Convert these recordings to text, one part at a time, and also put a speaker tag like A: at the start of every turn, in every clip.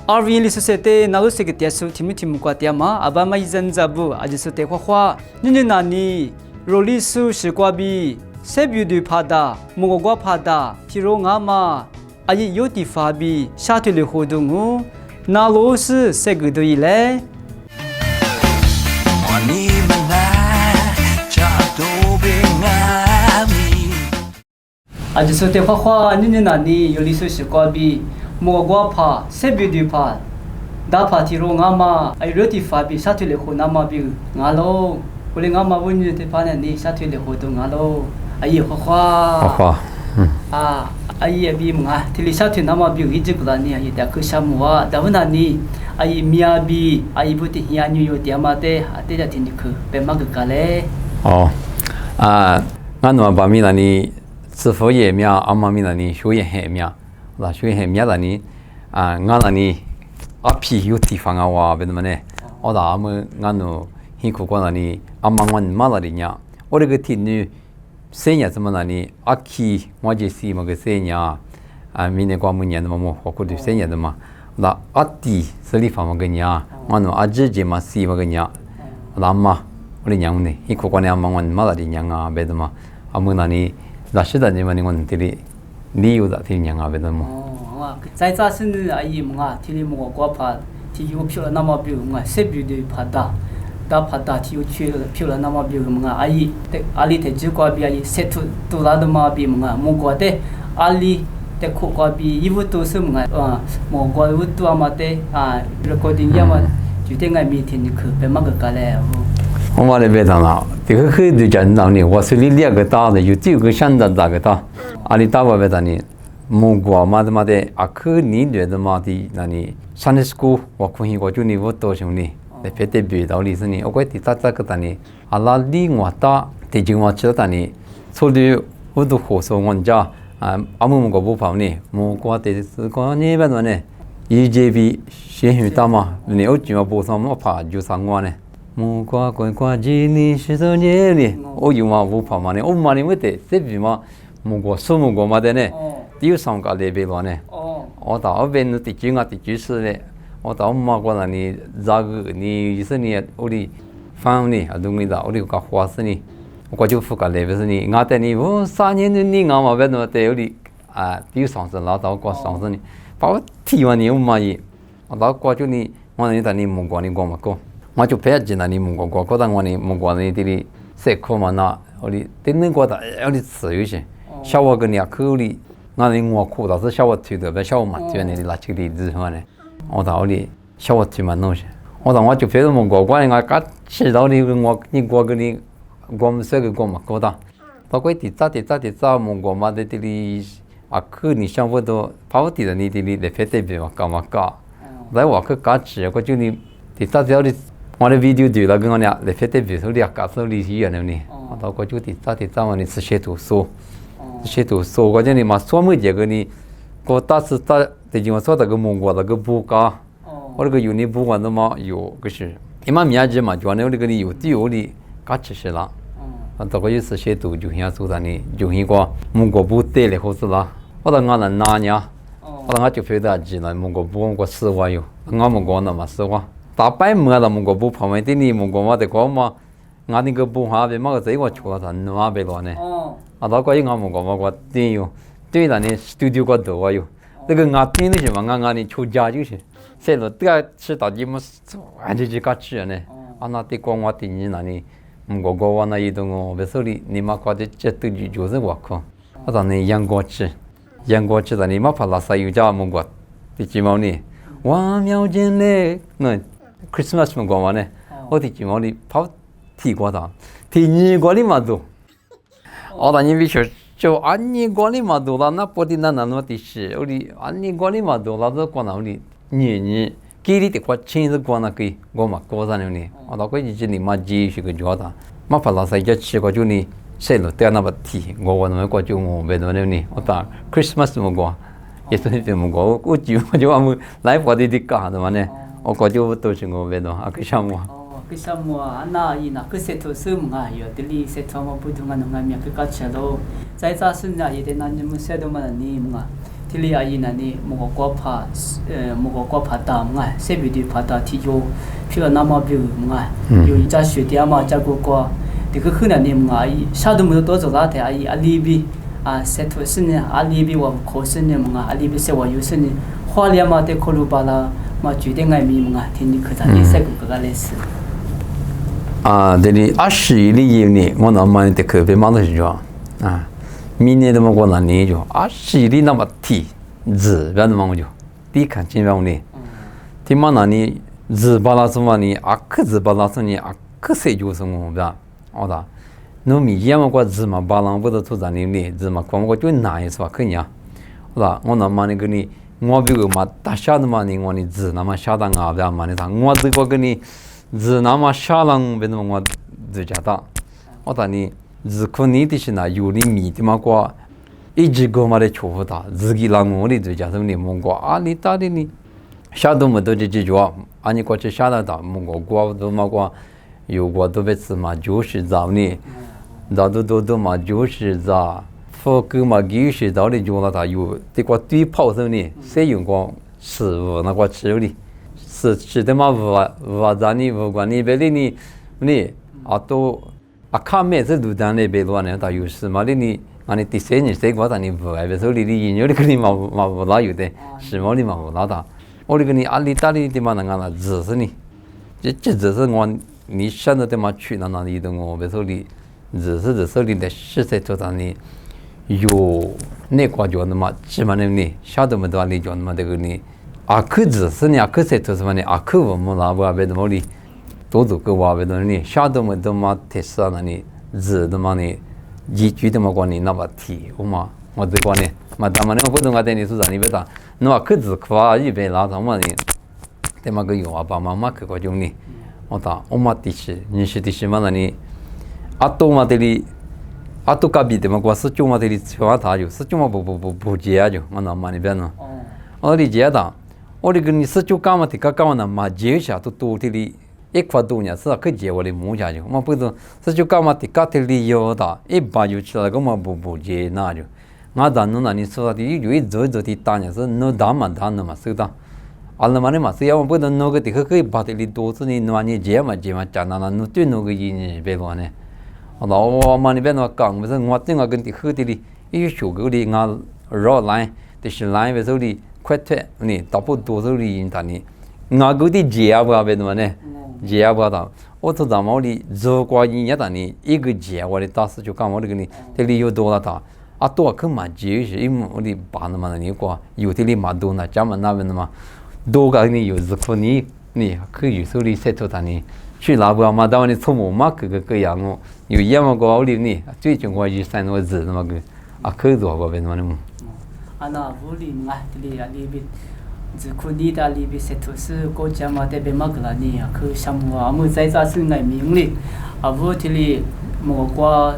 A: Arvin li societe nalu segetia su timu kwa tiama abama izan zabu aji su te khwa nani roli su shikwabi sebu du phada mugogwa phada phiro nga ma ayi yoti fabi shatule hodungu nalu su segudu ile aji su te khwa nani roli su shikwabi mugogwa pha sebu du pha da pha thiro nga ma ayi yoti fabi shatule khonama bi ngalo Uli ngama bunyi te pana ni satu le hodo ngalo ayi khwa ayi abi mga tili satu nama bi hijikla ni ayi da kushamwa da huna ni ayi miabi ayi buti hianyu yo diamate ate da tindiku be magkale
B: ngano ba mi na ni 是否也妙阿妈咪那里学也很妙啦学也很妙那里我那里皮有地方我别的么呢我打阿们ngano hinkuko nani amangwan malarinya ore ge tinu senya zama nani aki waje si ma ge senya mine kwa munya no mo ko de senya de ma la ati seli fa ma ge nya ngano aje je ma si ma ge nya la ma ore nya ne hinkuko ne amangwan malarinya nga be de ma amunani la shida ni ma ni ngon tiri ni yu da ti nya nga be de mo
A: zai za sin ai mga tili mo ko pa ti yu pyo na ma bi nga se bi de pa da phata thiu phila nama bi mga ai te ali te ju kwa bi ai setu tu la da ma bi mga mo ko te ali te ko kwa bi ibu tu su mga mo ko u tu amate recording ya ma ju te ngai mi tin ku pe ma ga le
B: 我嘛咧别当啦，这个很多人当呢，我是你两个大的，有这个想的大个大，阿里大我别当呢，mo kwa ma de akhu ni de ma di nani Sunday school wa khu hi ko ju ni wo to shung ni le phete bi dao li sni o ko ti ta ka ta ni ala li ngwa ta te jing wa cha ta ni so de wo du ho so ngon ja amu mo ko bu pa ni mo kwa te su ko ni ba no ne EJB 学语大嘛你有就不上么怕就上我呢mo kwa kwa ji ni shi so ni ni o yu ma bu pa ma ne o ma ni me te se bi ma mo ko so mo ko ma de ne第三个类别了呢，我到边的第几个第几次嘞，我到马国那里那个你是你屋里放呢，啊东西的屋里个花是呢，我就付个类别是呢，我在你我3年的你我嘛边那在屋里第三次拿到过上次呢，把我提完你我嘛伊，我到过就你我那在你蒙过你过嘛过，我就拍进那你蒙过，过到我你蒙过那这里塞课嘛那屋里，等你过到屋里吃有些，小我跟你口里。那你我苦倒是小我推的，别小我嘛推那里垃圾的日什么呢？我到里小我推嘛弄些，我到我就非得么过关，我刚吃到你我你过个你我们这个过嘛过到，到过第咋么过嘛的这里去你想不到跑地的你这里来非得别嘛干嘛干？来我去干吃，我就你第咋的我的 video 对了，跟我俩来非得别手里干手里去呢你，我到过就第咋嘛你吃些读书。写读书，我讲你嘛，说没这个你，我当时在最近我说那个蒙古那个布嘎，我那个有你不管的嘛有个是，一嘛面子嘛，就那个你有有的，嘎吃是啦，这个就是写读就像说的你，就像个蒙古布带来或是啦，我到俺那拿呢，我到俺就非得记了蒙古布我4万有，俺蒙古那嘛4万，大白没了蒙古布旁边的你蒙古嘛的个嘛，俺那个布哈别嘛个在我出了他哪别了呢？那个应该么个么个对哟，对了呢 ，studio 个多哟，那个俺听的是嘛，俺呢出家就是，现在这个吃到底么，完全就搞吃呢。那得光我听你那里，我我那一种哦，别说你你妈搞的这都就是我靠，我当你养过吃的你妈怕拉萨有家么个，第几毛呢？哇苗间嘞，那 Christmas 么个嘛呢？我第几毛呢？跑提过的，提你过的嘛都。你必须就安尼管理嘛多了，那不的那么的是，我的安尼管理嘛多了，都管那里年给你的话钱是管那个我嘛搞啥呢？我到过去你嘛继续个做的，嘛怕老是一吃个就你谁了对那不提，我那么过就我别多呢，我打 Christmas 么过，也是这么过，我就我们来过的干的嘛呢，我过就都是我别多，个什么。
A: Semua anak ini nak kesetu semua ya, jadi setu mau butuh dengan orang yang kekacau. Saya rasa ni ada nanya musuh mana ni mga. ที่เรียอีนั่นนี่มกว่าพามกว่าพาตามไงเซบิดีพาตาที่อยู่พี่ก็น้ำมาบิวไงอยู่จะช่วยที่อามาจะกูก็ที่ก็คือนั่นนี่ไงชาดูมือตัวจะละแต่ไอ้อาลีบีเซตุสิเนี่ยอาลีบีว่าโคสิเนี่ยไงอาลีบีเสว่าอยู่สิเนี่ยข้อเลี้ยมาแต่คนรู้บาลามาจุดได้ไงมีไงที่นี่คือตอนนี้เสกก็เลยสิ
B: 这里20里我那么的可别忙的是叫明年的么我那年就20里那么低字别的么我就低看见别呢ที่มานานี่字巴拉什么呢字巴拉什么谁就是我别好的侬米也么个字嘛巴拉不得做啥呢字嘛光我就拿一说可呀好的我那么那个呢我比如嘛大下的嘛呢我呢字那么下当啊别嘛呢我这个跟你字那么下浪别的我就觉得我当你字可你的是那有的米的嘛个一直个嘛的错不大自己让我的就觉得你么个你到底你下都么都就记住你过去下到么个过都嘛个有过都别是嘛就是早呢都嘛就是早佛个嘛就是早的就那他有这个对跑上呢谁用过是那个吃的是的嘛我咱你不管你别的你都看没是都当那别乱呢他有事嘛的你你第三年谁管他你不爱别说你的音乐的跟你嘛不拉有的是嘛你嘛不拉的我的跟你里大里的嘛那个只是你这只是我你现在的嘛去那里的我别说你只是你的实在做到你有那个叫那么起码你晓得么多你叫那么这个你可只是你可是做什么呢可我们那边别的么哩都个话别的你晓得么多嘛特色那你只的嘛你一句的么管你那么提我这个呢嘛他们那个不懂个的你说啥你别打那可只夸一边拉他们呢他们个有爸妈妈个种呢我打我嘛的是你是的是嘛那你都嘛的哩都隔壁的嘛个是就嘛的哩全他就是就嘛不接就我那嘛那边呢我的接的我的跟你是就干嘛的干嘛呢嘛接下都多的哩一块多年是可接我的母家就我不懂是就干嘛的干的哩有的一把就起来个嘛不接那就我当那你说的有一走的大年是那大嘛是的那么呢嘛是要不能那个的可以把的哩多是你那你接嘛讲那那对那个音别个呢我嘛那边那讲不是我这个跟的喝的哩一手个哩我绕来的是来别说哩快退你大不多少哩因他呢我个的接不别的嘛呢接不到我从咱们哩做过一年的呢一个接我的当时就讲我这个呢这里有多了他多可嘛接是因为我的爸那么你过有的哩嘛多呢咱们那边的嘛多个你有时可你可以有时候哩塞出他呢去那边嘛到你从我嘛个样哦有一样个我哩呢最近我一三个字那么个可多个别的嘛呢
A: 那屋里嘛这里里边只可你的里边塞出是国家嘛这边嘛个啦呢可项目我在这是来名哩我这里么个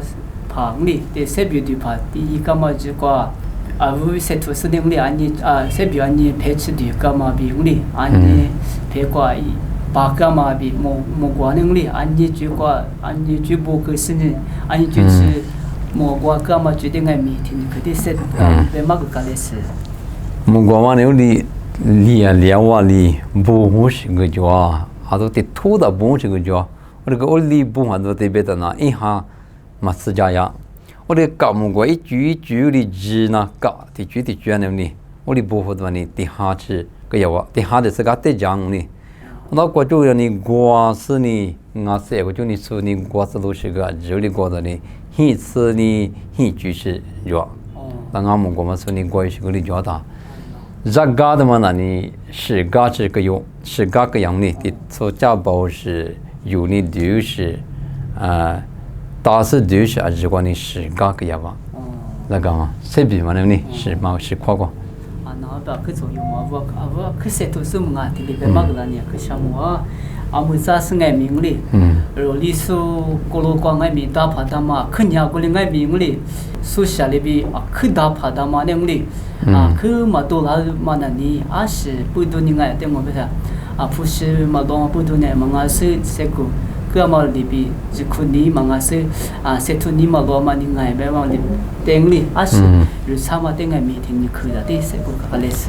A: 旁哩这设备的话第一个嘛就个我塞出是名哩设备配置的个嘛名哩配过八个嘛比么过名哩就个就不个是呢就是么过个嘛决定爱米听可的设别嘛个个类似
B: 么过嘛呢哩连话哩不是个叫都得土的不是个叫我这个我哩不嘛都得别的那一下嘛是这样我这搞么过一句哩字那搞的句呢哩我哩不会的呢第下次个要第下的是个得讲哩那过就让你过是你我说过就你说你过是都是个这里过的呢一次你一句是叫那我们过嘛说你过是个哩叫的这个的嘛那你是个这个有是个样呢的说家宝是有你就是大是就是如果你是个样吧那个嘛谁比嘛呢是嘛是夸过
A: 那把可做用嘛我可是都是嘛的里边嘛个啦呢可什么们家是爱名哩然后历史过路光爱名大爬的嘛肯定过哩爱名哩苏下里边可大爬的嘛那哩可嘛多啦嘛那里是不多你爱的我不是不是嘛多不多呢嘛是这个可พื่อมาลิบีจิคุนี้มังอาเซเซทุนี้มาล้อมานี่ไงแบบว่าลิเต็งลิอาศัยหรือสามารถเต็งไงมีทิ้งนี่คือจะที่เสกุกาเลส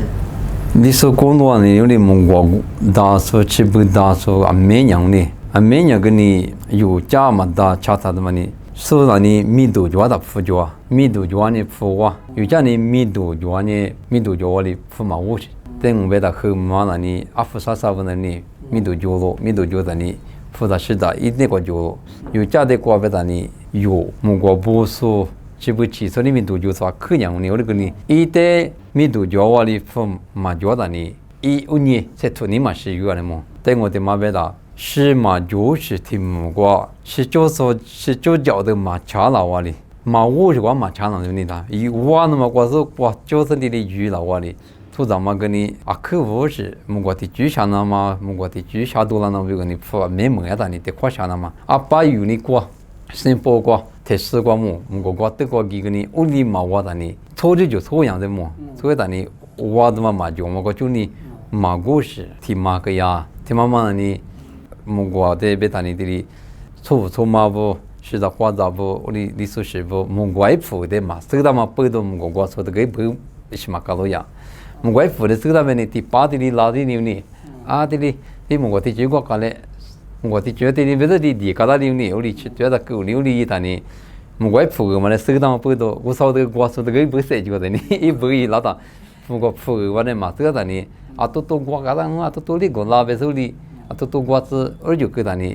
B: 你说广东话呢，有的蒙古大说、吉布大说、阿美娘呢，阿美娘跟你有家嘛大，其他的嘛呢，说那你米度就的富家，米度就呢富哇，有家呢米度就呢米度就的富嘛我去，等我们的后嘛那你阿富萨萨文的呢，米度就咯，米度就的呢，富达是的，一那个就有家的国别的呢有蒙古不说。只不过说你们都就说可娘呢，我那个呢，一代米都叫我的父嘛叫的呢，1、5年才托你嘛是有的么？但我的嘛别的，是嘛就是听过，是就叫的嘛查了我的，嘛我是我嘛查了的呢，我那么我说我就是你的语了我的，土咱嘛跟你啊可不是，我的居下那嘛，我的居下多了那个你父没么的你得夸下那嘛，啊把有你过，先报过。特殊个么？我德国几个呢？屋里嘛我的呢，错就错样的么？所以的呢，我的嘛就我就呢，嘛故事听嘛个呀，听嘛嘛呢，我的别的呢的，错嘛不，是的话咋不？我的历史是不？我外父的嘛，所以的嘛不都我说的个不是嘛搞了呀？我外父的所以的呢，第八的拉的呢，啊的我的这个搞嘞。我的觉得你别的地搞到你我的觉得够你的他呢，我父嘛的手当不多，我说的我说的个不是觉得呢，一不一老大，我父我的嘛这个呢，啊都我搞到啊都你个老别手里，啊都我是就给他呢，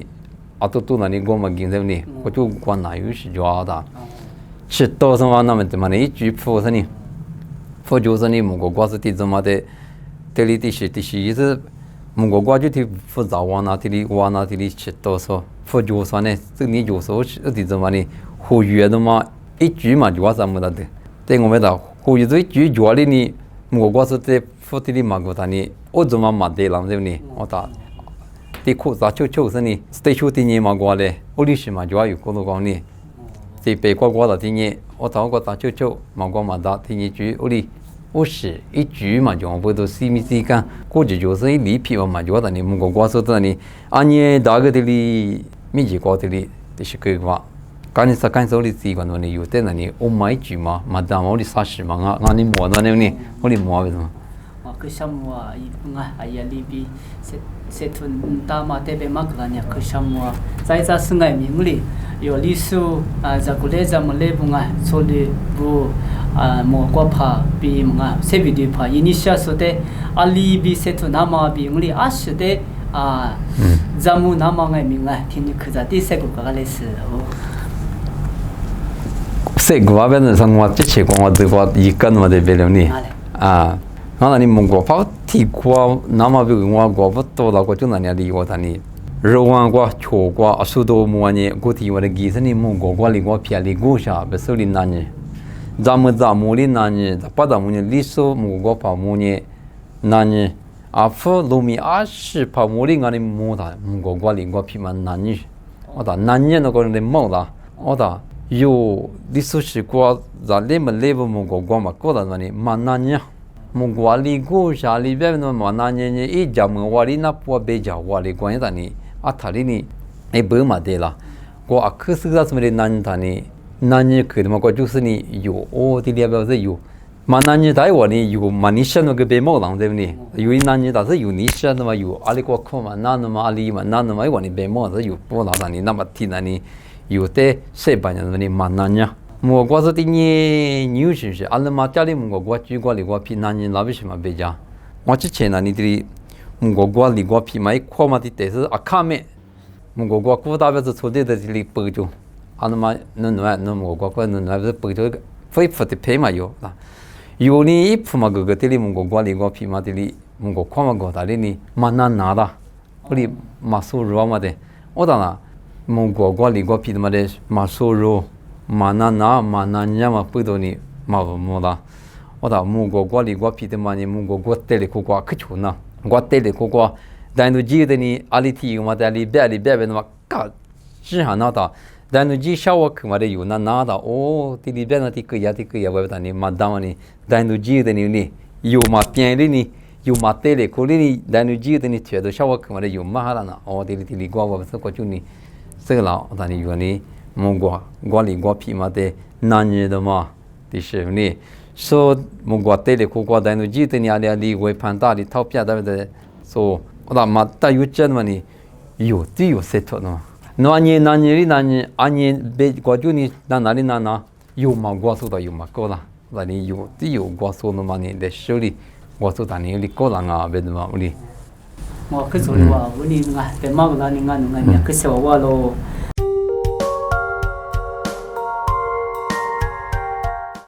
B: 啊都那里我们经常呢，我就管哪有是抓的，吃到什么那么的嘛呢，一句父是呢，父就是呢，我是地怎么的，这里的是意思。我就提复杂往哪里吃多少，复旧啥呢？这你就说是的怎么呢？呼吁的嘛，一句嘛就话什么的，对我们的呼吁这一句叫的呢，我是在复的嘛个他呢，我怎么嘛的了对不呢？我打的苦啥就是呢，在说的呢嘛过来，我历史嘛就有过多讲呢，在北国的呢，我打过打嘛过嘛打的呢句我哩。我是一句嘛，就不都西米西干，估计就是一里皮嘛，就的你我说的你，按你大个的里，没几个的里，就是个话，干手里习惯的你有的那你，我买句嘛，嘛当我的啥事嘛，俺你摸那你，我的摸为什么？ke
A: semua ngah ayah libi setun tama tebe maklanya ke semua saya sa sungai mingli yo lisu za kuleza mole bunga soli bu mo kwa pha bi mga se video pha inisha sote alibi setu nama bi ngli ashde zamu nama ngai minga thini khaza ti se ko ka les
B: se gwa ben sang wa che che ko wa de wa yi kan ma de be le ni那你蒙古跑提过，那么比我过不多了，我就那里我他呢，肉丸过、球过，苏多么呢？我提我的技术呢，蒙古过里我偏里过下，不手里那呢，咱们里那呢，把咱们呢，历史蒙古跑么呢，那呢，阿夫路米20跑么里俺的么的，蒙古过里我偏嘛那呢，我打那呢那个人的么啦，我打有历史是过，咱里面里不蒙古过嘛，过了那呢，嘛那呢。Mungwali go shali be no mananye ni e jamwali na po be jawali ko ya tani athali ni e be ma de la ko akhsu da smere nan tani nanye khidma ko ju sni yo o ti lia ba se yo mananye dai wa ni yo manisha no ge be mo lang de ni yo nanye da se yo ni sha no ma yo ali ko kho ma na no ma ali ma na no ma wa ni be mo se yo po la tani na ma ti na ni yo te se ba nya ni mananya我国是的呢，牛是是，阿拉嘛家里我国举过里国皮，那你那为什么别讲？我之前那你的我国里国皮买扩嘛的，但是阿卡没，我国古代表是错的里白种，阿拉嘛那我国那是白种，非法的配嘛有啦，有呢一铺嘛个的里我国里国皮嘛的里，我扩嘛个的里呢，嘛拿的，我里嘛收入嘛的，我当然我国里国皮嘛的嘛收入。mana nya pudo ni ma mo da oda mu go li go pi de ma ni mu go tele ko kwa khu na go tele ko kwa dan du ji de ni ali ti ma da li be ma ka ji ha na da dan du ji sha wa ku ma de yu na da o ti li be na ti ku ya wa da ni ma da ma ni dan du ji de ni yu ma pian li ni yu ma tele ko li ni dan du ji de ni che do sha wa ku ma de yu ma ha na o ti li go wa so ko chu ni 这个老但你原来木瓜里瓜皮嘛的难日的嘛，的是呢，说木瓜带的苦瓜带no记得你阿里会盘大的套票的，说我嘛带有真嘛呢，有的有些头呢。那年安年被瓜就你哪里哪有嘛瓜数的有嘛够了，那你有的有瓜数的嘛你的手里瓜数但你里够了啊，别的嘛里。
A: 我可做的话，我你那别忙个那你那你可是我咯。